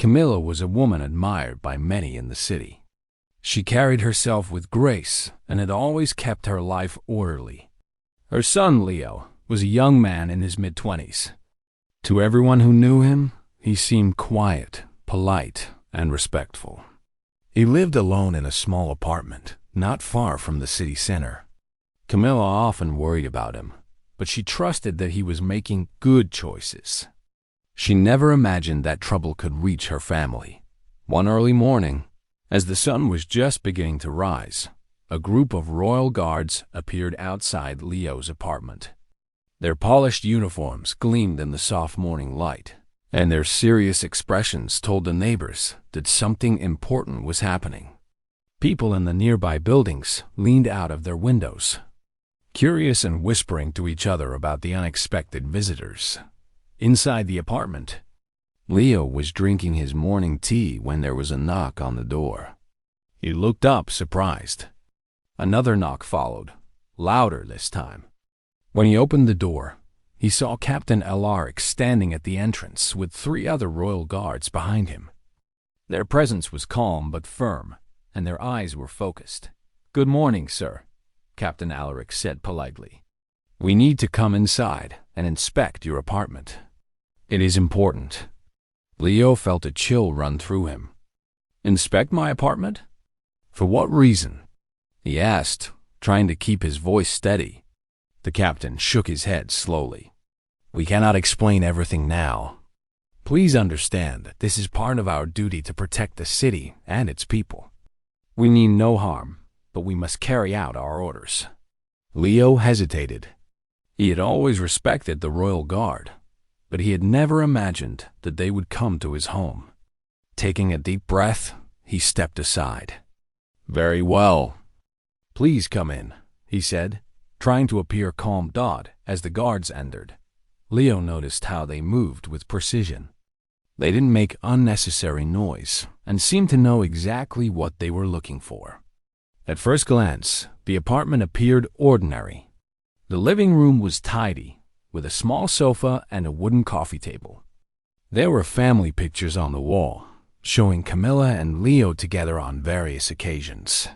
Camilla was a woman admired by many in the city. She carried herself with grace and had always kept her life orderly. Her son, Leo, was a young man in his mid-20s. To everyone who knew him, he seemed quiet, polite, and respectful. He lived alone in a small apartment, not far from the city center. Camilla often worried about him, but she trusted that he was making good choices. She never imagined that trouble could reach her family. One early morning, as the sun was just beginning to rise, a group of royal guards appeared outside Leo's apartment. Their polished uniforms gleamed in the soft morning light, and their serious expressions told the neighbors that something important was happening. People in the nearby buildings leaned out of their windows, curious and whispering to each other about the unexpected visitors. Inside the apartment, Leo was drinking his morning tea when there was a knock on the door. He looked up, surprised. Another knock followed, louder this time. When he opened the door, he saw Captain Alaric standing at the entrance with 3 other royal guards behind him. Their presence was calm but firm, and their eyes were focused. "Good morning, sir," Captain Alaric said politely. "We need to come inside and inspect your apartment. It is important." Leo felt a chill run through him. "Inspect my apartment? For what reason?" he asked, trying to keep his voice steady. The captain shook his head slowly. "We cannot explain everything now. Please understand that this is part of our duty to protect the city and its people. We mean no harm, but we must carry out our orders." Leo hesitated. He had always respected the royal guard, but he had never imagined that they would come to his home. Taking a deep breath, he stepped aside. "Very well. Please come in," he said, trying to appear calm as the guards entered. Leo noticed how they moved with precision. They didn't make unnecessary noise and seemed to know exactly what they were looking for. At first glance, the apartment appeared ordinary. The living room was tidy, with a small sofa and a wooden coffee table. There were family pictures on the wall, showing Camilla and Leo together on various occasions.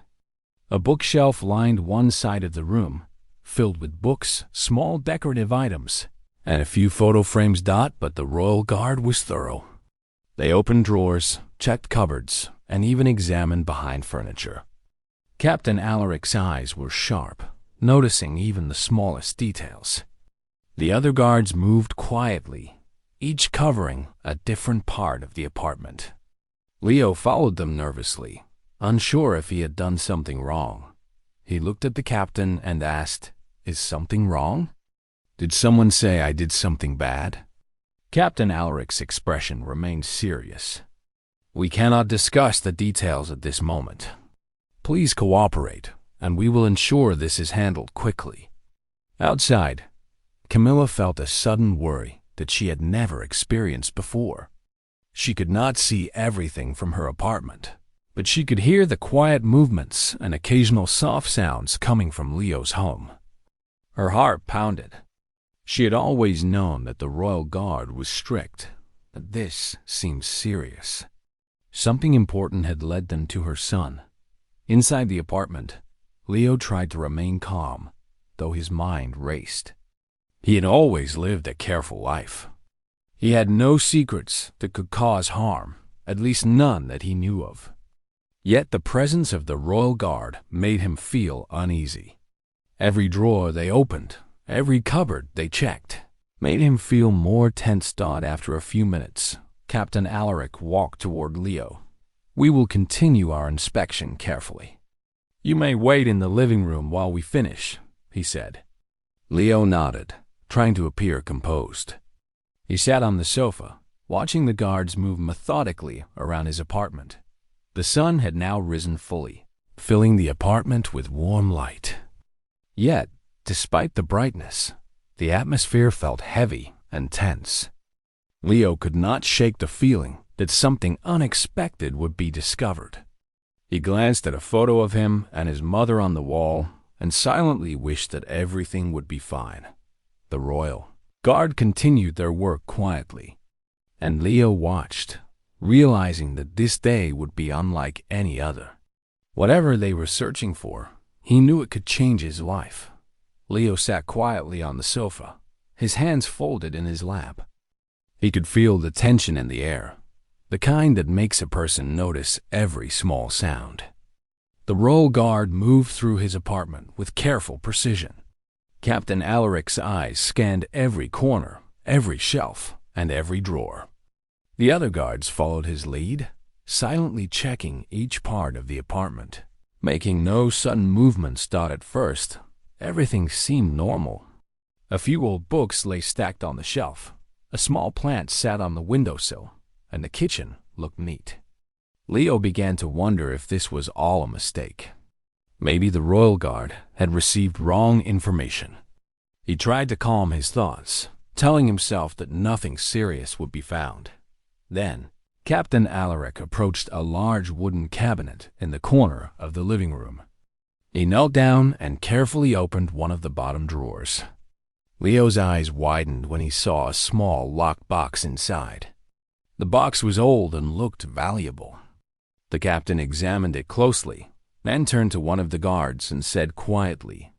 A bookshelf lined one side of the room, filled with books, small decorative items, and a few photo frames. But the royal guard was thorough. They opened drawers, checked cupboards, and even examined behind furniture. Captain Alaric's eyes were sharp, noticing even the smallest details. The other guards moved quietly, each covering a different part of the apartment. Leo followed them nervously, unsure if he had done something wrong. He looked at the captain and asked, "Is something wrong? Did someone say I did something bad?" Captain Alaric's expression remained serious. "We cannot discuss the details at this moment. Please cooperate, and we will ensure this is handled quickly." Outside, Camilla felt a sudden worry that she had never experienced before. She could not see everything from her apartment, but she could hear the quiet movements and occasional soft sounds coming from Leo's home. Her heart pounded. She had always known that the royal guard was strict, but this seemed serious. Something important had led them to her son. Inside the apartment, Leo tried to remain calm, though his mind raced. He had always lived a careful life. He had no secrets that could cause harm, at least none that he knew of. Yet the presence of the royal guard made him feel uneasy. Every drawer they opened, every cupboard they checked, made him feel more tense. After a few minutes, Captain Alaric walked toward Leo. "We will continue our inspection carefully. You may wait in the living room while we finish," he said. Leo nodded, trying to appear composed. He sat on the sofa, watching the guards move methodically around his apartment. The sun had now risen fully, filling the apartment with warm light. Yet, despite the brightness, the atmosphere felt heavy and tense. Leo could not shake the feeling that something unexpected would be discovered. He glanced at a photo of him and his mother on the wall and silently wished that everything would be fine. The royal guard continued their work quietly, and Leo watched, realizing that this day would be unlike any other. Whatever they were searching for, he knew it could change his life. Leo sat quietly on the sofa, his hands folded in his lap. He could feel the tension in the air, the kind that makes a person notice every small sound. The royal guard moved through his apartment with careful precision. Captain Alaric's eyes scanned every corner, every shelf, and every drawer. The other guards followed his lead, silently checking each part of the apartment, making no sudden movements. At first, everything seemed normal. A few old books lay stacked on the shelf, a small plant sat on the windowsill, and the kitchen looked neat. Leo began to wonder if this was all a mistake. Maybe the royal guard had received wrong information. He tried to calm his thoughts, telling himself that nothing serious would be found. Then, Captain Alaric approached a large wooden cabinet in the corner of the living room. He knelt down and carefully opened one of the bottom drawers. Leo's eyes widened when he saw a small locked box inside. The box was old and looked valuable. The captain examined it closely, then turned to one of the guards and said quietly,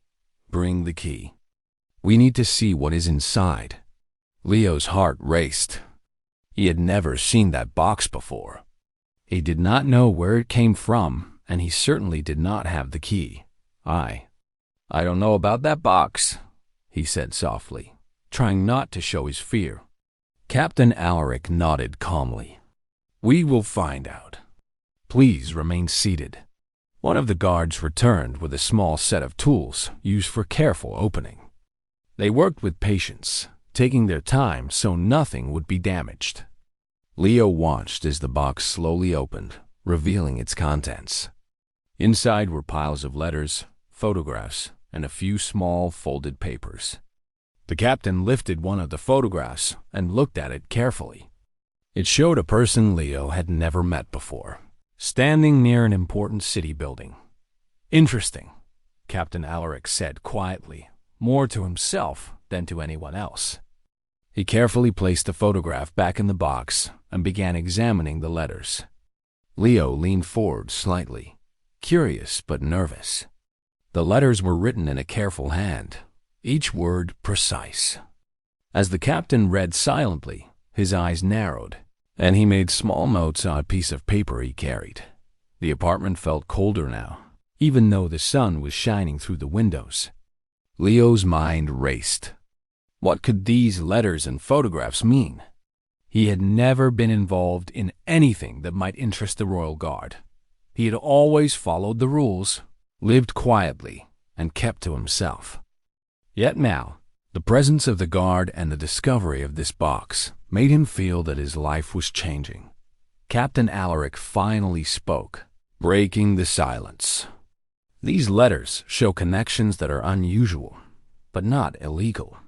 "Bring the key. We need to see what is inside." Leo's heart raced. He had never seen that box before. He did not know where it came from, and he certainly did not have the key. I don't know about that box," he said softly, trying not to show his fear. Captain Alaric nodded calmly. "We will find out. Please remain seated." One of the guards returned with a small set of tools used for careful opening. They worked with patience, taking their time so nothing would be damaged. Leo watched as the box slowly opened, revealing its contents. Inside were piles of letters, photographs, and a few small folded papers. The captain lifted one of the photographs and looked at it carefully. It showed a person Leo had never met before, standing near an important city building. "Interesting," Captain Alaric said quietly, more to himself than to anyone else. He carefully placed the photograph back in the box and began examining the letters. Leo leaned forward slightly, curious but nervous. The letters were written in a careful hand, each word precise. As the captain read silently, his eyes narrowed, and he made small notes on a piece of paper he carried. The apartment felt colder now, even though the sun was shining through the windows. Leo's mind raced. What could these letters and photographs mean? He had never been involved in anything that might interest the royal guard. He had always followed the rules, lived quietly, and kept to himself. Yet now, the presence of the guard and the discovery of this box made him feel that his life was changing. Captain Alaric finally spoke, breaking the silence. "These letters show connections that are unusual, but not illegal.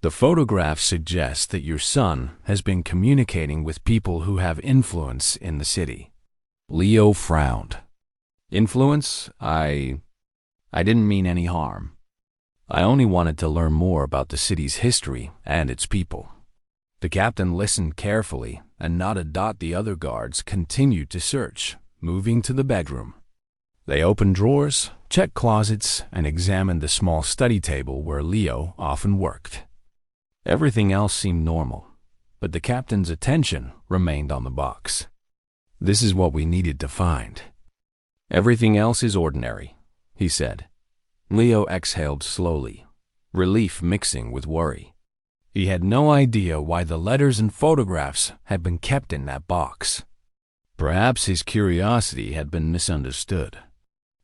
The photograph suggests that your son has been communicating with people who have influence in the city." Leo frowned. "Influence? I didn't mean any harm. I only wanted to learn more about the city's history and its people." The captain listened carefully and nodded. The other guards continued to search, moving to the bedroom. They opened drawers, checked closets, and examined the small study table where Leo often worked. Everything else seemed normal, but the captain's attention remained on the box. "This is what we needed to find. Everything else is ordinary," he said. Leo exhaled slowly, relief mixing with worry. He had no idea why the letters and photographs had been kept in that box. Perhaps his curiosity had been misunderstood.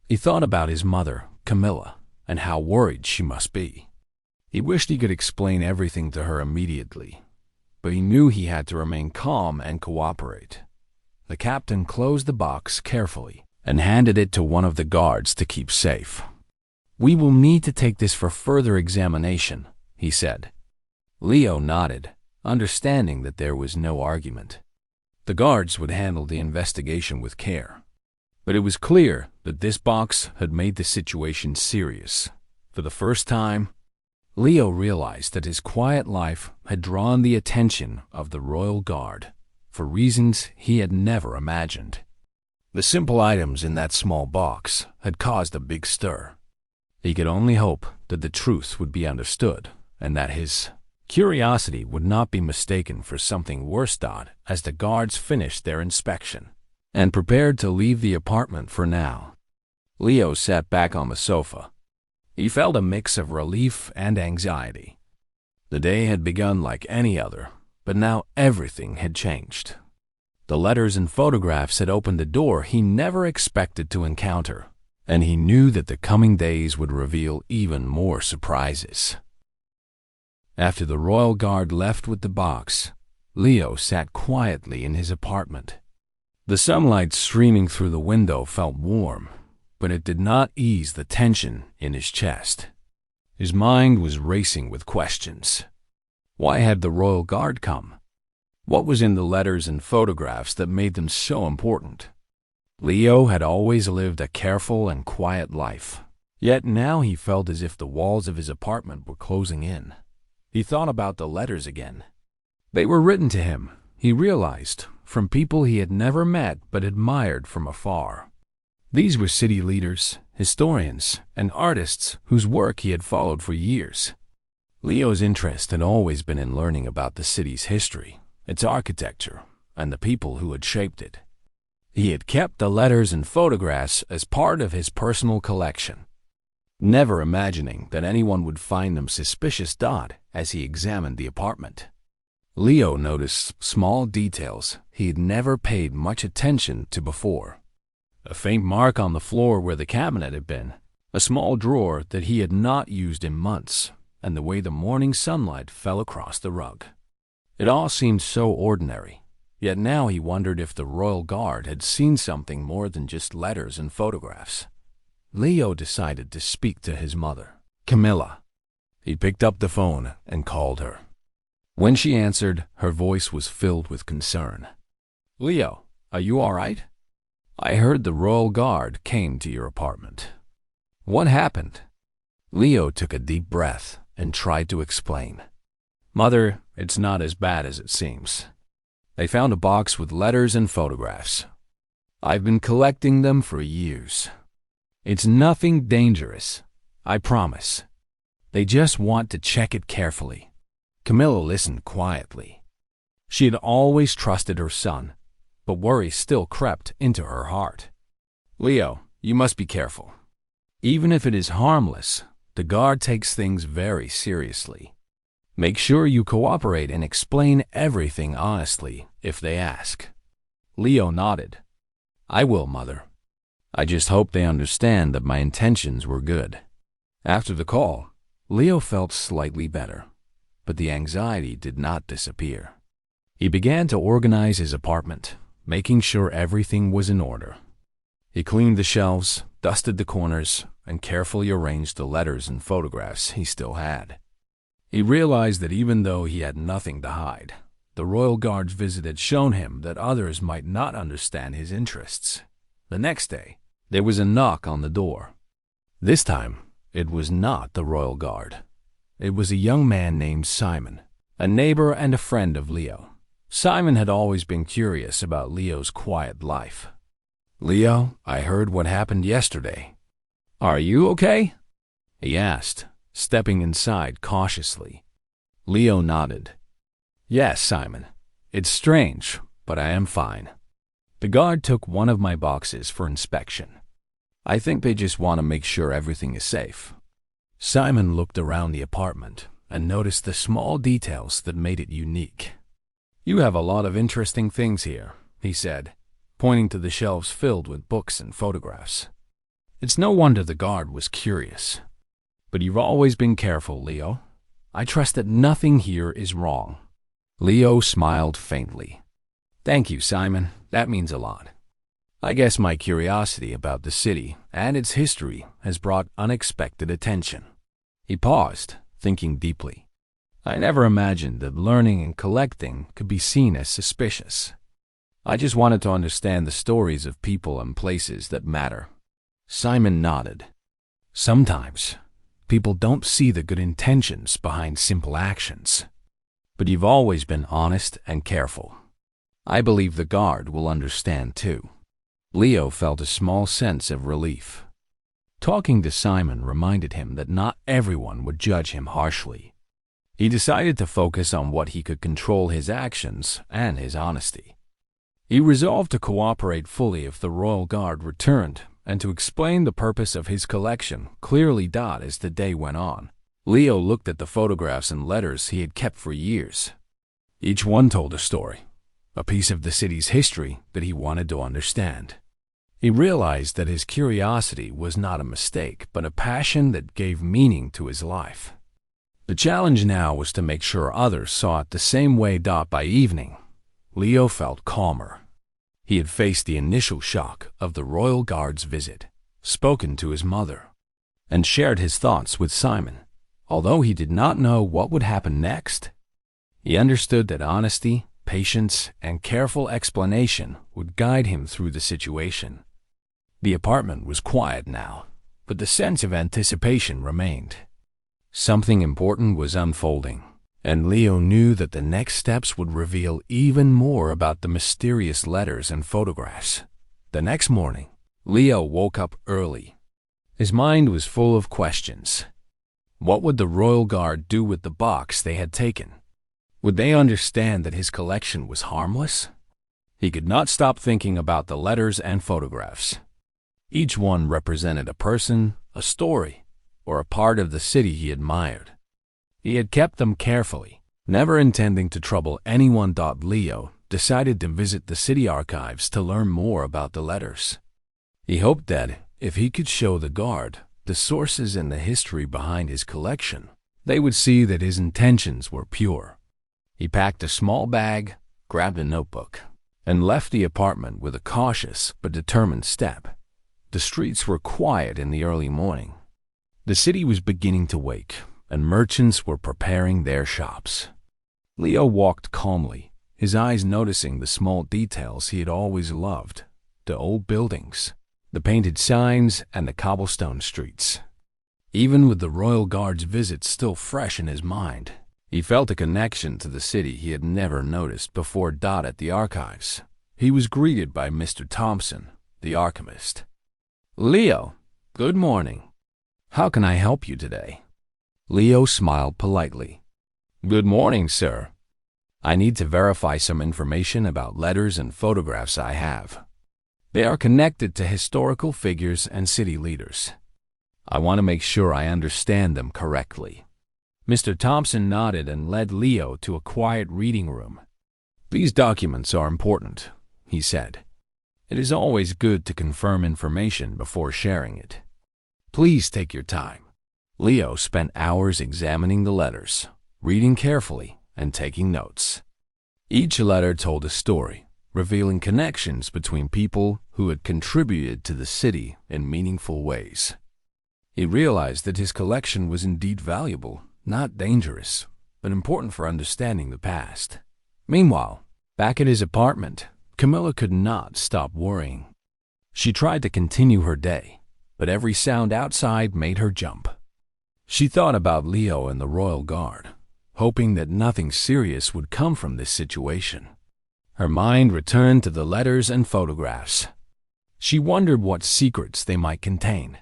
He thought about his mother, Camilla, and how worried she must be. He wished he could explain everything to her immediately, but he knew he had to remain calm and cooperate. The captain closed the box carefully and handed it to one of the guards to keep safe. "We will need to take this for further examination," he said. Leo nodded, understanding that there was no argument. The guards would handle the investigation with care. But it was clear that this box had made the situation serious. For the first time, Leo realized that his quiet life had drawn the attention of the royal guard. for reasons he had never imagined. The simple items in that small box had caused a big stir. He could only hope that the truth would be understood and that his curiosity would not be mistaken for something worse. As the guards finished their inspection and prepared to leave the apartment for now, Leo sat back on the sofa. He felt a mix of relief and anxiety. The day had begun like any other, but now everything had changed. The letters and photographs had opened a door he never expected to encounter, and he knew that the coming days would reveal even more surprises. After the royal guard left with the box, Leo sat quietly in his apartment. The sunlight streaming through the window felt warm, but it did not ease the tension in his chest. His mind was racing with questions. Why had the royal guard come? What was in the letters and photographs that made them so important? Leo had always lived a careful and quiet life, yet now he felt as if the walls of his apartment were closing in. He thought about the letters again. They were written to him, he realized, from people he had never met but admired from afar. These were city leaders, historians, and artists whose work he had followed for years. Leo's interest had always been in learning about the city's history, its architecture, and the people who had shaped it. He had kept the letters and photographs as part of his personal collection, never imagining that anyone would find them suspicious. As he examined the apartment, Leo noticed small details he had never paid much attention to before. A faint mark on the floor where the cabinet had been, a small drawer that he had not used in months, and the way the morning sunlight fell across the rug. It all seemed so ordinary, yet now he wondered if the royal guard had seen something more than just letters and photographs. Leo decided to speak to his mother, Camilla. He picked up the phone and called her. When she answered, her voice was filled with concern. "Leo, are you all right? I heard the royal guard came to your apartment. What happened?" Leo took a deep breath and tried to explain. "Mother, it's not as bad as it seems. They found a box with letters and photographs. I've been collecting them for years. It's nothing dangerous, I promise. They just want to check it carefully." Camilla listened quietly. She had always trusted her son, but worry still crept into her heart. "Leo, you must be careful. Even if it is harmless, the guard takes things very seriously. Make sure you cooperate and explain everything honestly if they ask." Leo nodded. "I will, Mother. I just hope they understand that my intentions were good." After the call, Leo felt slightly better, but the anxiety did not disappear. He began to organize his apartment, making sure everything was in order. He cleaned the shelves, dusted the corners, and carefully arranged the letters and photographs he still had. He realized that even though he had nothing to hide, the royal guard's visit had shown him that others might not understand his interests. The next day, there was a knock on the door. This time, it was not the royal guard. It was a young man named Simon, a neighbor and a friend of Leo. Simon had always been curious about Leo's quiet life. "Leo, I heard what happened yesterday. Are you okay?" he asked, stepping inside cautiously. Leo nodded. "Yes, Simon. It's strange, but I am fine. The guard took one of my boxes for inspection. I think they just want to make sure everything is safe." Simon looked around the apartment and noticed the small details that made it unique. "You have a lot of interesting things here," he said, pointing to the shelves filled with books and photographs. It's no wonder the guard was curious. "But you've always been careful, Leo. I trust that nothing here is wrong." Leo smiled faintly. "Thank you, Simon. That means a lot. I guess my curiosity about the city and its history has brought unexpected attention." He paused, thinking deeply. "I never imagined that learning and collecting could be seen as suspicious. I just wanted to understand the stories of people and places that matter." Simon nodded. "Sometimes, people don't see the good intentions behind simple actions. But you've always been honest and careful. I believe the guard will understand too. Leo felt a small sense of relief. Talking to Simon reminded him that not everyone would judge him harshly. He decided to focus on what he could control: his actions and his honesty. He resolved to cooperate fully if the royal guard returned, and to explain the purpose of his collection clearly. As the day went on, Leo looked at the photographs and letters he had kept for years. Each one told a story, a piece of the city's history that he wanted to understand. He realized that his curiosity was not a mistake, but a passion that gave meaning to his life. The challenge now was to make sure others saw it the same way. By evening, Leo felt calmer. He had faced the initial shock of the royal guard's visit, spoken to his mother, and shared his thoughts with Simon. Although he did not know what would happen next, he understood that honesty, patience, and careful explanation would guide him through the situation. The apartment was quiet now, but the sense of anticipation remained. Something important was unfolding, and Leo knew that the next steps would reveal even more about the mysterious letters and photographs. The next morning, Leo woke up early. His mind was full of questions. What would the royal guard do with the box they had taken? Would they understand that his collection was harmless? He could not stop thinking about the letters and photographs. Each one represented a person, a story, or a part of the city he admired. He had kept them carefully, never intending to trouble anyone. Leo decided to visit the city archives to learn more about the letters. He hoped that, if he could show the guard the sources and the history behind his collection, they would see that his intentions were pure. He packed a small bag, grabbed a notebook, and left the apartment with a cautious but determined step. The streets were quiet in the early morning. The city was beginning to wake, and merchants were preparing their shops. Leo walked calmly, his eyes noticing the small details he had always loved: the old buildings, the painted signs, and the cobblestone streets. Even with the royal guard's visit still fresh in his mind, he felt a connection to the city he had never noticed before. At the archives, he was greeted by Mr. Thompson, the archivist. "Leo, good morning. How can I help you today?" Leo smiled politely. "Good morning, sir. I need to verify some information about letters and photographs I have. They are connected to historical figures and city leaders. I want to make sure I understand them correctly." Mr. Thompson nodded and led Leo to a quiet reading room. "These documents are important," he said. "It is always good to confirm information before sharing it. Please take your time." Leo spent hours examining the letters, reading carefully, and taking notes. Each letter told a story, revealing connections between people who had contributed to the city in meaningful ways. He realized that his collection was indeed valuable, not dangerous, but important for understanding the past. Meanwhile, back at his apartment, Camilla could not stop worrying. She tried to continue her day, but every sound outside made her jump. She thought about Leo and the royal guard, hoping that nothing serious would come from this situation. Her mind returned to the letters and photographs. She wondered what secrets they might contain,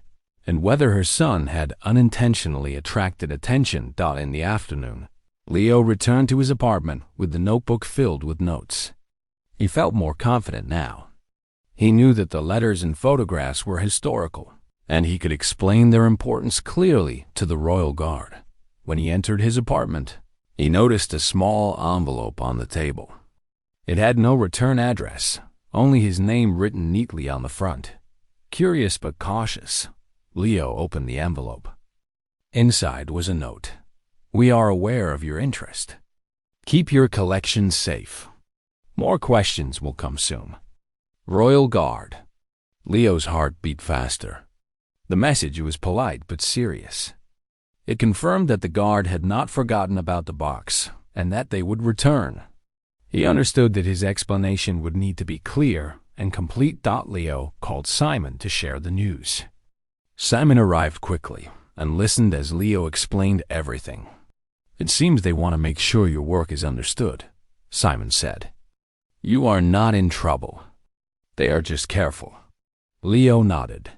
and whether her son had unintentionally attracted attention. In the afternoon, Leo returned to his apartment with the notebook filled with notes. He felt more confident now. He knew that the letters and photographs were historical, and he could explain their importance clearly to the royal guard. When he entered his apartment, he noticed a small envelope on the table. It had no return address, only his name written neatly on the front. Curious but cautious, Leo opened the envelope. Inside was a note. "We are aware of your interest. Keep your collection safe. More questions will come soon. Royal Guard." Leo's heart beat faster. The message was polite but serious. It confirmed that the guard had not forgotten about the box and that they would return. He understood that his explanation would need to be clear and complete. Leo called Simon to share the news. Simon arrived quickly and listened as Leo explained everything. "It seems they want to make sure your work is understood," Simon said. You are not in trouble. They are just careful. Leo nodded.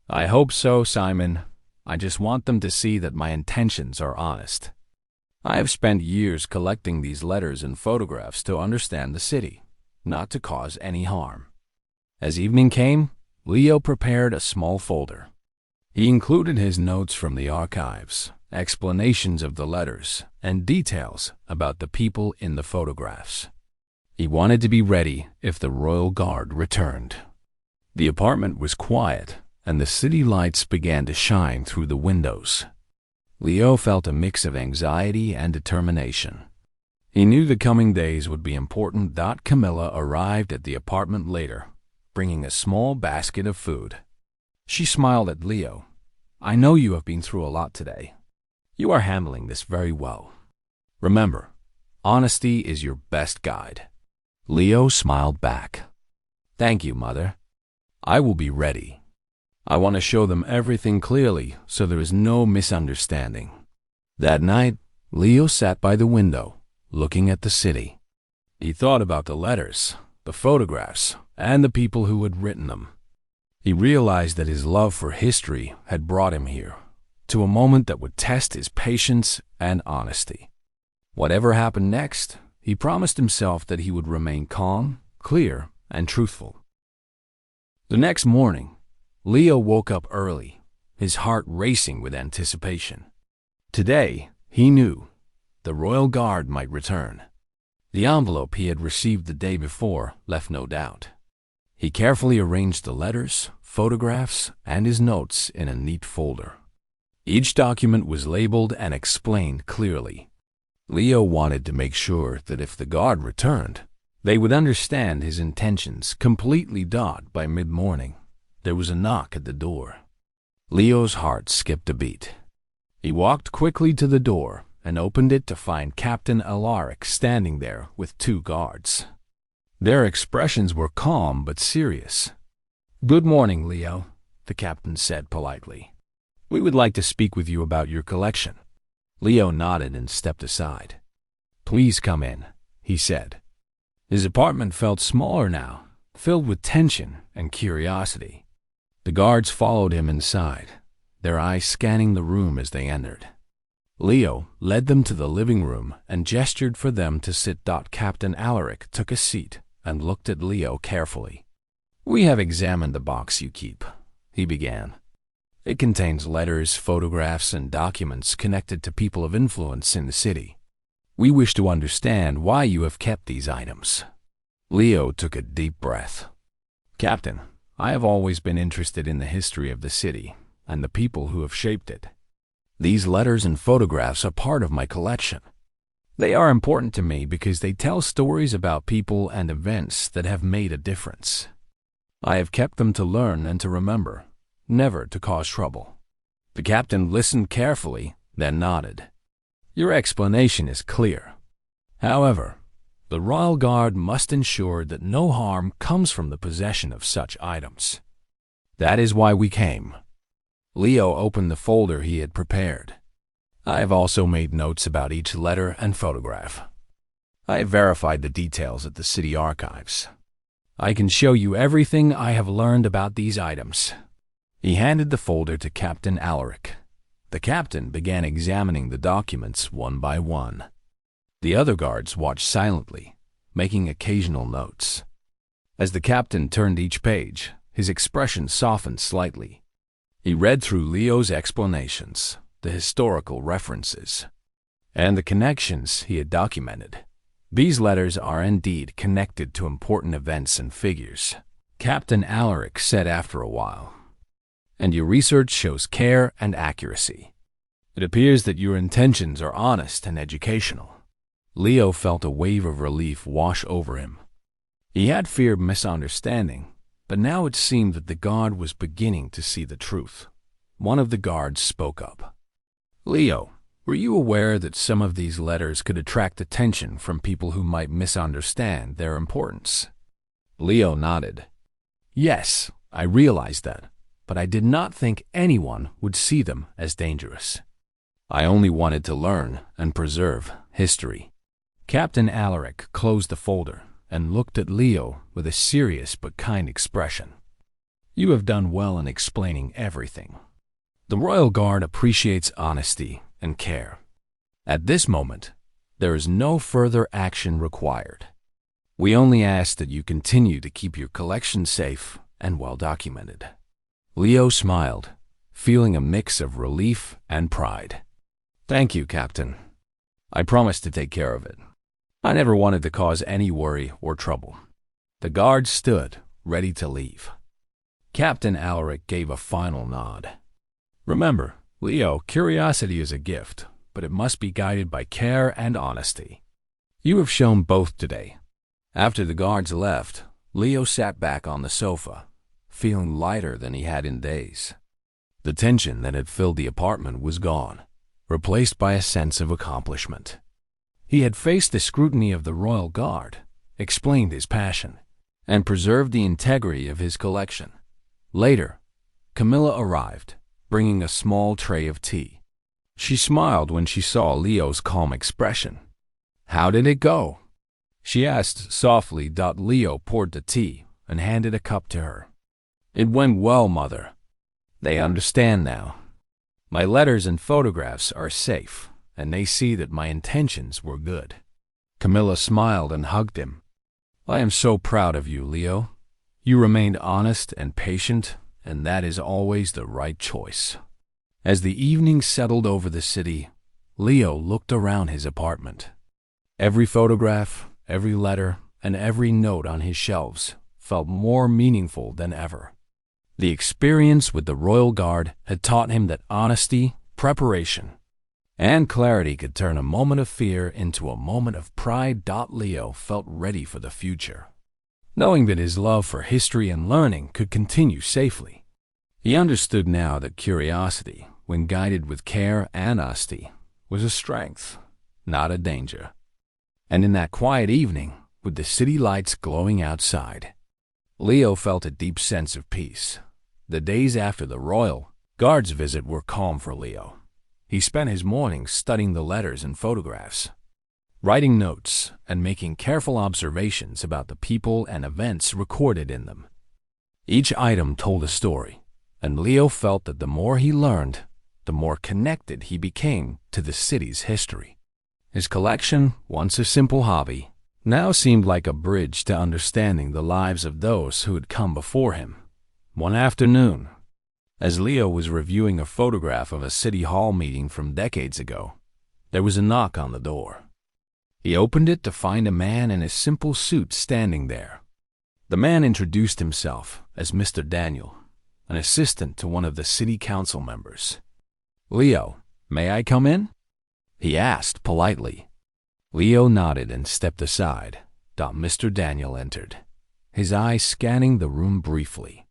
I hope so, Simon. I just want them to see that my intentions are honest. I have spent years collecting these letters and photographs to understand the city, not to cause any harm. As evening came, Leo prepared a small folder. He included his notes from the archives, explanations of the letters, and details about the people in the photographs. He wanted to be ready if the royal guard returned. The apartment was quiet, and the city lights began to shine through the windows. Leo felt a mix of anxiety and determination. He knew the coming days would be important. Camilla arrived at the apartment later, bringing a small basket of food. She smiled at Leo. I know you have been through a lot today. You are handling this very well. Remember, honesty is your best guide. Leo smiled back. Thank you, Mother. I will be ready. I want to show them everything clearly so there is no misunderstanding. That night, Leo sat by the window, looking at the city. He thought about the letters, the photographs, and the people who had written them. He realized that his love for history had brought him here, to a moment that would test his patience and honesty. Whatever happened next, he promised himself that he would remain calm, clear, and truthful. The next morning, Leo woke up early, his heart racing with anticipation. Today, he knew, the royal guard might return. The envelope he had received the day before left no doubt. He carefully arranged the letters, photographs, and his notes in a neat folder. Each document was labeled and explained clearly. Leo wanted to make sure that if the guard returned, they would understand his intentions completely. By mid-morning, there was a knock at the door. Leo's heart skipped a beat. He walked quickly to the door and opened it to find Captain Alaric standing there with 2 guards. Their expressions were calm but serious. Good morning, Leo, the captain said politely. We would like to speak with you about your collection. Leo nodded and stepped aside. Please come in, he said. His apartment felt smaller now, filled with tension and curiosity. The guards followed him inside, their eyes scanning the room as they entered. Leo led them to the living room and gestured for them to sit. Captain Alaric took a seat and looked at Leo carefully. We have examined the box you keep, he began. It contains letters, photographs, and documents connected to people of influence in the city. We wish to understand why you have kept these items. Leo took a deep breath. Captain, I have always been interested in the history of the city and the people who have shaped it. These letters and photographs are part of my collection. They are important to me because they tell stories about people and events that have made a difference. I have kept them to learn and to remember, never to cause trouble. The captain listened carefully, then nodded. Your explanation is clear. However, the royal guard must ensure that no harm comes from the possession of such items. That is why we came. Leo opened the folder he had prepared. I have also made notes about each letter and photograph. I have verified the details at the city archives. I can show you everything I have learned about these items. He handed the folder to Captain Alaric. The captain began examining the documents one by one. The other guards watched silently, making occasional notes. As the captain turned each page, his expression softened slightly. He read through Leo's explanations, the historical references, and the connections he had documented. These letters are indeed connected to important events and figures, Captain Alaric said after a while. And your research shows care and accuracy. It appears that your intentions are honest and educational. Leo felt a wave of relief wash over him. He had feared misunderstanding, but now it seemed that the guard was beginning to see the truth. One of the guards spoke up. Leo, were you aware that some of these letters could attract attention from people who might misunderstand their importance? Leo nodded. Yes, I realized that, but I did not think anyone would see them as dangerous. I only wanted to learn and preserve history. Captain Alaric closed the folder and looked at Leo with a serious but kind expression. "You have done well in explaining everything. The Royal Guard appreciates honesty and care. At this moment, there is no further action required. We only ask that you continue to keep your collection safe and well documented." Leo smiled, feeling a mix of relief and pride. "Thank you, Captain. I promise to take care of it. I never wanted to cause any worry or trouble." The guard stood, ready to leave. Captain Alaric gave a final nod. "Remember, Leo, curiosity is a gift, but it must be guided by care and honesty. You have shown both today." After the guards left, Leo sat back on the sofa, feeling lighter than he had in days. The tension that had filled the apartment was gone, replaced by a sense of accomplishment. He had faced the scrutiny of the Royal Guard, explained his passion, and preserved the integrity of his collection. Later, Camilla arrived, bringing a small tray of tea. She smiled when she saw Leo's calm expression. "How did it go?" she asked softly. Leo poured the tea and handed a cup to her. "It went well, Mother. They understand now. My letters and photographs are safe, and they see that my intentions were good." Camilla smiled and hugged him. "I am so proud of you, Leo. You remained honest and patient, and that is always the right choice." As the evening settled over the city, Leo looked around his apartment. Every photograph, every letter, and every note on his shelves felt more meaningful than ever. The experience with the Royal Guard had taught him that honesty, preparation, and clarity could turn a moment of fear into a moment of pride. Leo felt ready for the future, knowing that his love for history and learning could continue safely. He understood now that curiosity, when guided with care and honesty, was a strength, not a danger. And in that quiet evening, with the city lights glowing outside, Leo felt a deep sense of peace. The days after the Royal Guard's visit were calm for Leo. He spent his mornings studying the letters and photographs, writing notes, and making careful observations about the people and events recorded in them. Each item told a story, and Leo felt that the more he learned, the more connected he became to the city's history. His collection, once a simple hobby, now seemed like a bridge to understanding the lives of those who had come before him. One afternoon, as Leo was reviewing a photograph of a city hall meeting from decades ago, there was a knock on the door. He opened it to find a man in a simple suit standing there. The man introduced himself as Mr. Daniel, an assistant to one of the city council members. "Leo, may I come in?" he asked politely. Leo nodded and stepped aside. Mr. Daniel entered, his eyes scanning the room briefly.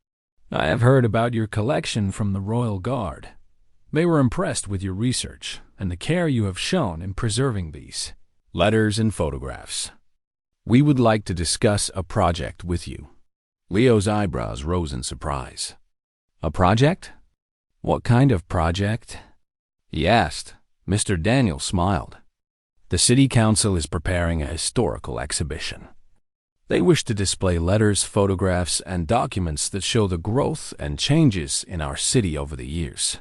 "I have heard about your collection from the Royal Guard. They were impressed with your research and the care you have shown in preserving these letters and photographs. We would like to discuss a project with you." Leo's eyebrows rose in surprise. "A project? What kind of project?" he asked. Mr. Daniel smiled. "The City Council is preparing a historical exhibition. They wish to display letters, photographs, and documents that show the growth and changes in our city over the years.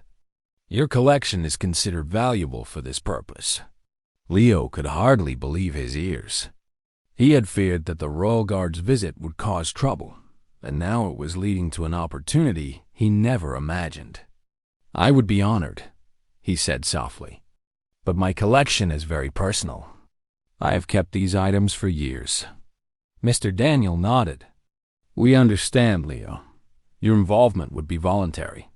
Your collection is considered valuable for this purpose." Leo could hardly believe his ears. He had feared that the Royal Guard's visit would cause trouble, and now it was leading to an opportunity he never imagined. "I would be honored," he said softly, "but my collection is very personal. I have kept these items for years." Mr. Daniel nodded. "We understand, Leo. Your involvement would be voluntary.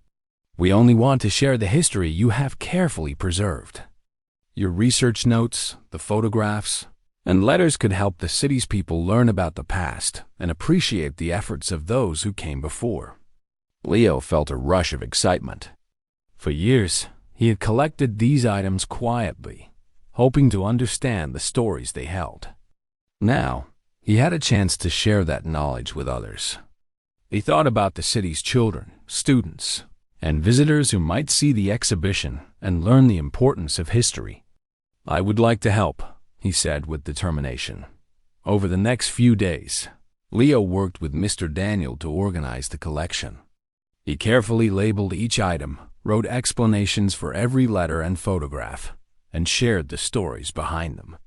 We only want to share the history you have carefully preserved. Your research notes, the photographs, and letters could help the city's people learn about the past and appreciate the efforts of those who came before." Leo felt a rush of excitement. For years, he had collected these items quietly, hoping to understand the stories they held. Now, he had a chance to share that knowledge with others. He thought about the city's children, students, and visitors who might see the exhibition and learn the importance of history. "I would like to help," he said with determination. Over the next few days, Leo worked with Mr. Daniel to organize the collection. He carefully labeled each item, wrote explanations for every letter and photograph, and shared the stories behind them.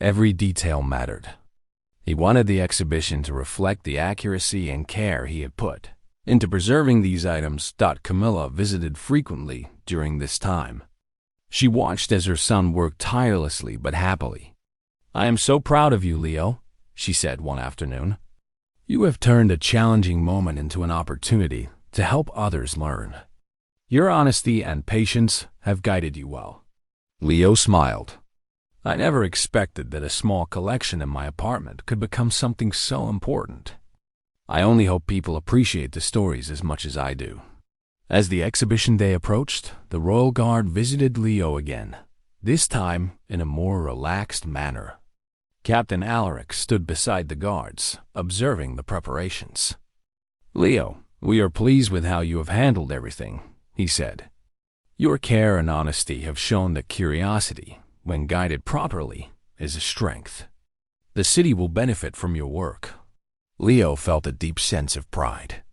Every detail mattered. He wanted the exhibition to reflect the accuracy and care he had put into preserving these items. Camilla visited frequently during this time. She watched as her son worked tirelessly but happily. "I am so proud of you, Leo," she said one afternoon. "You have turned a challenging moment into an opportunity to help others learn. Your honesty and patience have guided you well." Leo smiled. "I never expected that a small collection in my apartment could become something so important. I only hope people appreciate the stories as much as I do." As the exhibition day approached, the Royal Guard visited Leo again, this time in a more relaxed manner. Captain Alaric stood beside the guards, observing the preparations. "Leo, we are pleased with how you have handled everything," he said. "Your care and honesty have shown that curiosity, when guided properly, is a strength. The city will benefit from your work." Leo felt a deep sense of pride.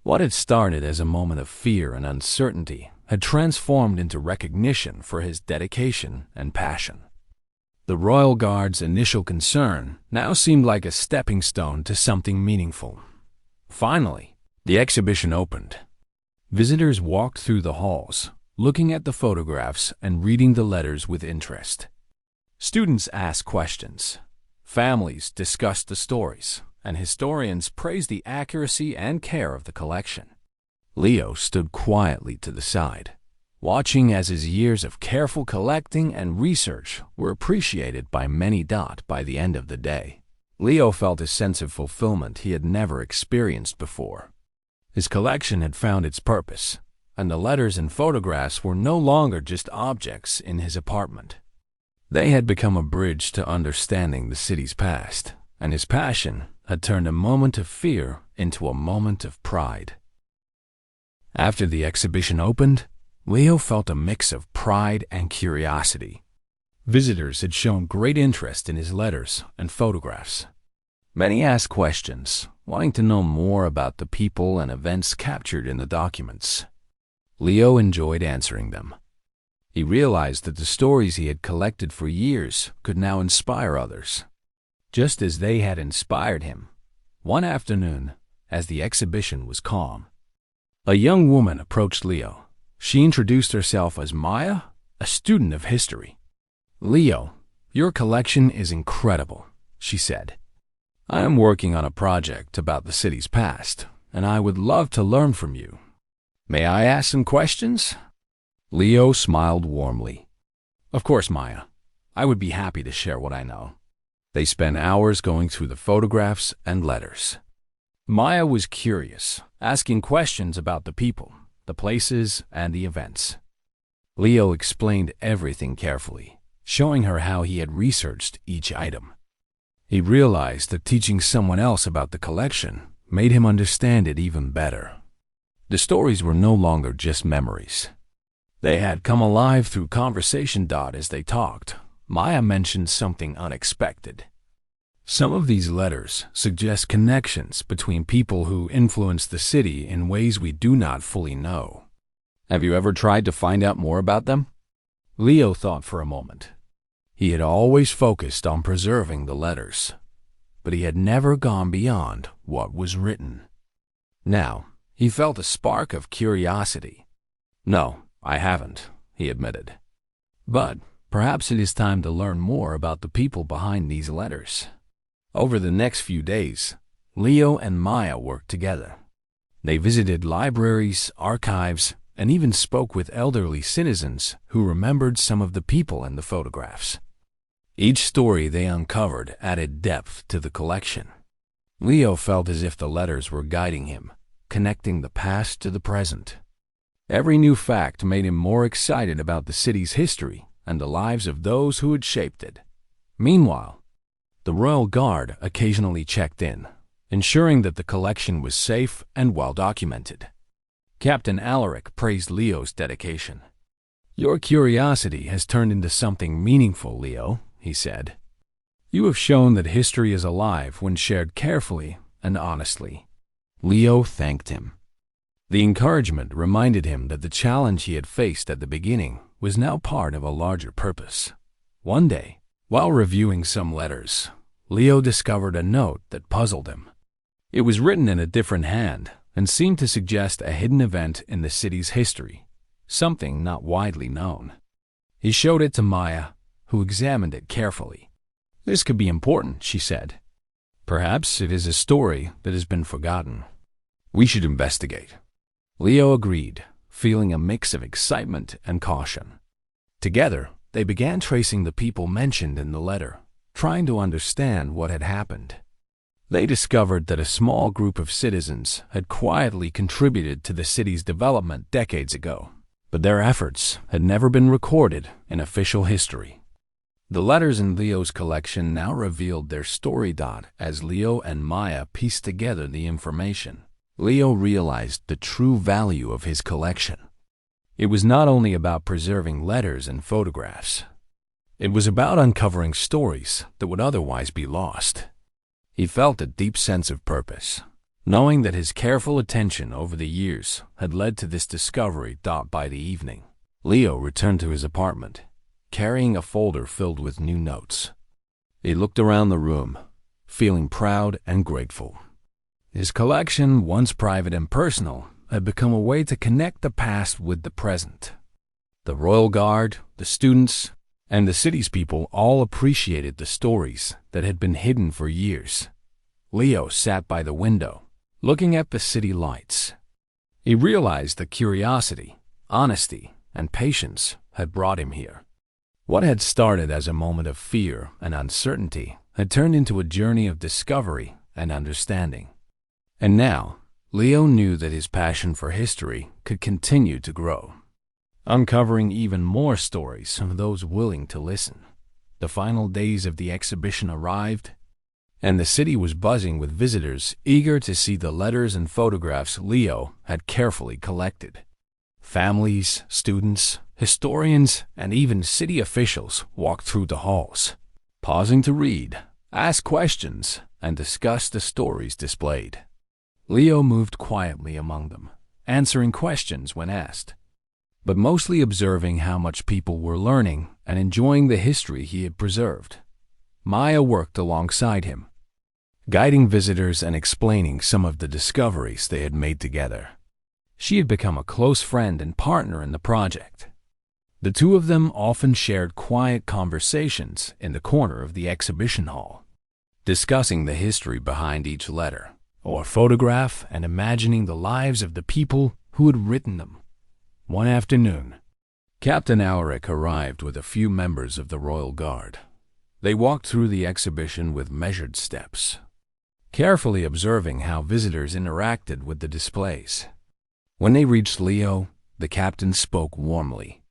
What had started as a moment of fear and uncertainty had transformed into recognition for his dedication and passion. The Royal Guard's initial concern now seemed like a stepping stone to something meaningful. Finally, the exhibition opened. Visitors walked through the halls, looking at the photographs and reading the letters with interest. Students asked questions, families discussed the stories, and historians praised the accuracy and care of the collection. Leo stood quietly to the side, watching as his years of careful collecting and research were appreciated by many. By the end of the day, Leo felt a sense of fulfillment he had never experienced before. His collection had found its purpose, and the letters and photographs were no longer just objects in his apartment. They had become a bridge to understanding the city's past, and his passion had turned a moment of fear into a moment of pride. After the exhibition opened, Leo felt a mix of pride and curiosity. Visitors had shown great interest in his letters and photographs. Many asked questions, wanting to know more about the people and events captured in the documents. Leo enjoyed answering them. He realized that the stories he had collected for years could now inspire others, just as they had inspired him. One afternoon, as the exhibition was calm, a young woman approached Leo. She introduced herself as Maya, a student of history. "Leo, your collection is incredible," she said. "I am working on a project about the city's past, and I would love to learn from you. May I ask some questions?" Leo smiled warmly. "Of course, Maya. I would be happy to share what I know." They spent hours going through the photographs and letters. Maya was curious, asking questions about the people, the places, and the events. Leo explained everything carefully, showing her how he had researched each item. He realized that teaching someone else about the collection made him understand it even better. The stories were no longer just memories. They had come alive through conversation. As they talked, Maya mentioned something unexpected. Some of these letters suggest connections between people who influence the city in ways we do not fully know. Have you ever tried to find out more about them? Leo thought for a moment. He had always focused on preserving the letters, but he had never gone beyond what was written. Now, he felt a spark of curiosity. "No, I haven't," he admitted. "But perhaps it is time to learn more about the people behind these letters." Over the next few days, Leo and Maya worked together. They visited libraries, archives, and even spoke with elderly citizens who remembered some of the people in the photographs. Each story they uncovered added depth to the collection. Leo felt as if the letters were guiding him, connecting the past to the present. Every new fact made him more excited about the city's history and the lives of those who had shaped it. Meanwhile, the Royal Guard occasionally checked in, ensuring that the collection was safe and well documented. Captain Alaric praised Leo's dedication. "Your curiosity has turned into something meaningful, Leo," he said. You have shown that history is alive when shared carefully and honestly." Leo thanked him. The encouragement reminded him that the challenge he had faced at the beginning was now part of a larger purpose. One day, while reviewing some letters, Leo discovered a note that puzzled him. It was written in a different hand and seemed to suggest a hidden event in the city's history, something not widely known. He showed it to Maya, who examined it carefully. "This could be important," she said. "Perhaps it is a story that has been forgotten. We should investigate." Leo agreed, feeling a mix of excitement and caution. Together, they began tracing the people mentioned in the letter, trying to understand what had happened. They discovered that a small group of citizens had quietly contributed to the city's development decades ago, but their efforts had never been recorded in official history. The letters in Leo's collection now revealed their story. As Leo and Maya pieced together the information, Leo realized the true value of his collection. It was not only about preserving letters and photographs. It was about uncovering stories that would otherwise be lost. He felt a deep sense of purpose, knowing that his careful attention over the years had led to this discovery. By the evening, Leo returned to his apartment, carrying a folder filled with new notes. He looked around the room, feeling proud and grateful. His collection, once private and personal, had become a way to connect the past with the present. The Royal Guard, the students, and the city's people all appreciated the stories that had been hidden for years. Leo sat by the window, looking at the city lights. He realized that curiosity, honesty, and patience had brought him here. What had started as a moment of fear and uncertainty had turned into a journey of discovery and understanding. And now, Leo knew that his passion for history could continue to grow, uncovering even more stories of those willing to listen. The final days of the exhibition arrived, and the city was buzzing with visitors eager to see the letters and photographs Leo had carefully collected. Families, students, historians, and even city officials walked through the halls, pausing to read, ask questions, and discuss the stories displayed. Leo moved quietly among them, answering questions when asked, but mostly observing how much people were learning and enjoying the history he had preserved. Maya worked alongside him, guiding visitors and explaining some of the discoveries they had made together. She had become a close friend and partner in the project. The two of them often shared quiet conversations in the corner of the exhibition hall, discussing the history behind each letter or photograph and imagining the lives of the people who had written them. One afternoon, Captain Alaric arrived with a few members of the Royal Guard. They walked through the exhibition with measured steps, carefully observing how visitors interacted with the displays. When they reached Leo, the captain spoke warmly.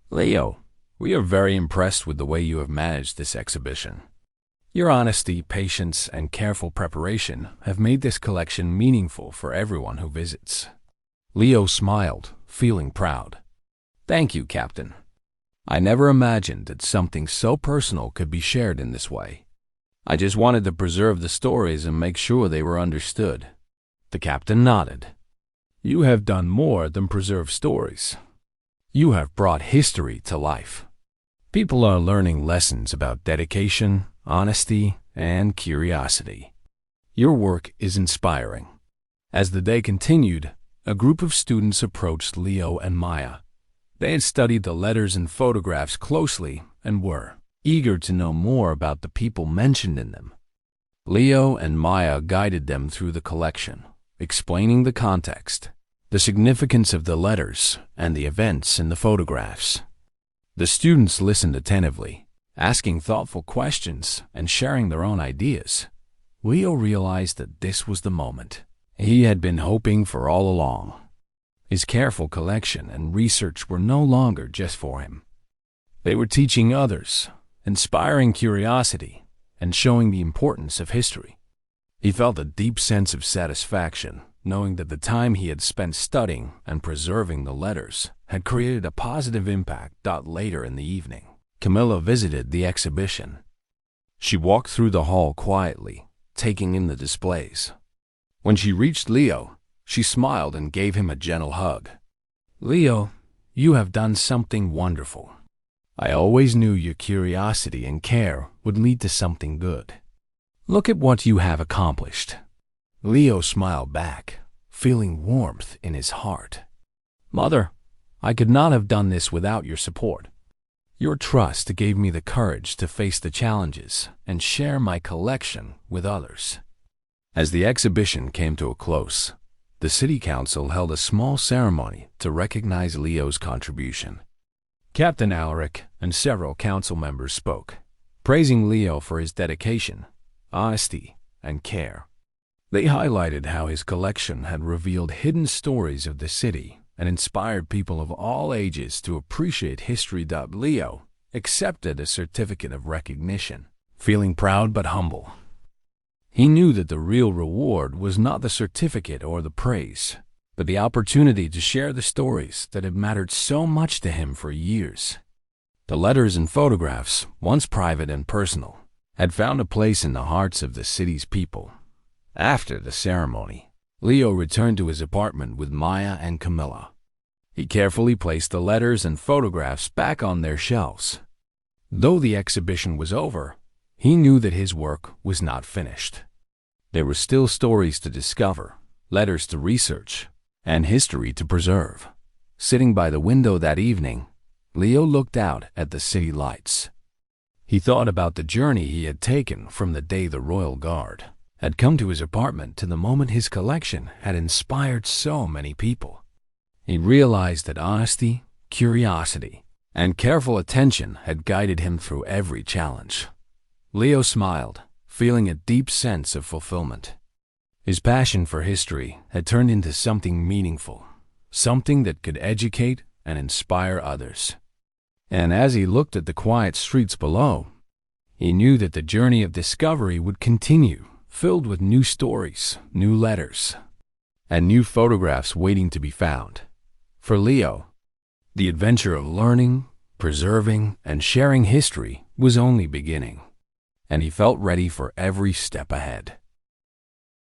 "Leo, we are very impressed with the way you have managed this exhibition. Your honesty, patience, and careful preparation have made this collection meaningful for everyone who visits." Leo smiled, feeling proud. "Thank you, Captain. I never imagined that something so personal could be shared in this way. I just wanted to preserve the stories and make sure they were understood." The captain nodded. "You have done more than preserve stories. You have brought history to life. People are learning lessons about dedication, honesty, and curiosity. Your work is inspiring." As the day continued, a group of students approached Leo and Maya. They had studied the letters and photographs closely and were eager to know more about the people mentioned in them. Leo and Maya guided them through the collection, explaining the context, the significance of the letters, and the events in the photographs. The students listened attentively, asking thoughtful questions and sharing their own ideas. Leo realized that this was the moment he had been hoping for all along. His careful collection and research were no longer just for him. They were teaching others, inspiring curiosity, and showing the importance of history. He felt a deep sense of satisfaction, knowing that the time he had spent studying and preserving the letters had created a positive impact. Later in the evening, Camilla visited the exhibition. She walked through the hall quietly, taking in the displays. When she reached Leo, she smiled and gave him a gentle hug. "Leo, you have done something wonderful. I always knew your curiosity and care would lead to something good. Look at what you have accomplished." Leo smiled back, feeling warmth in his heart. "Mother, I could not have done this without your support. Your trust gave me the courage to face the challenges and share my collection with others." As the exhibition came to a close, the city council held a small ceremony to recognize Leo's contribution. Captain Alaric and several council members spoke, praising Leo for his dedication, honesty, and care. They highlighted how his collection had revealed hidden stories of the city and inspired people of all ages to appreciate history. Leo accepted a certificate of recognition, feeling proud but humble. He knew that the real reward was not the certificate or the praise, but the opportunity to share the stories that had mattered so much to him for years. The letters and photographs, once private and personal, had found a place in the hearts of the city's people. After the ceremony, Leo returned to his apartment with Maya and Camilla. He carefully placed the letters and photographs back on their shelves. Though the exhibition was over, he knew that his work was not finished. There were still stories to discover, letters to research, and history to preserve. Sitting by the window that evening, Leo looked out at the city lights. He thought about the journey he had taken from the day the Royal Guard had come to his apartment to the moment his collection had inspired so many people. He realized that honesty, curiosity, and careful attention had guided him through every challenge. Leo smiled, feeling a deep sense of fulfillment. His passion for history had turned into something meaningful, something that could educate and inspire others. And as he looked at the quiet streets below, he knew that the journey of discovery would continue, filled with new stories, new letters, and new photographs waiting to be found. For Leo, the adventure of learning, preserving, and sharing history was only beginning, and he felt ready for every step ahead.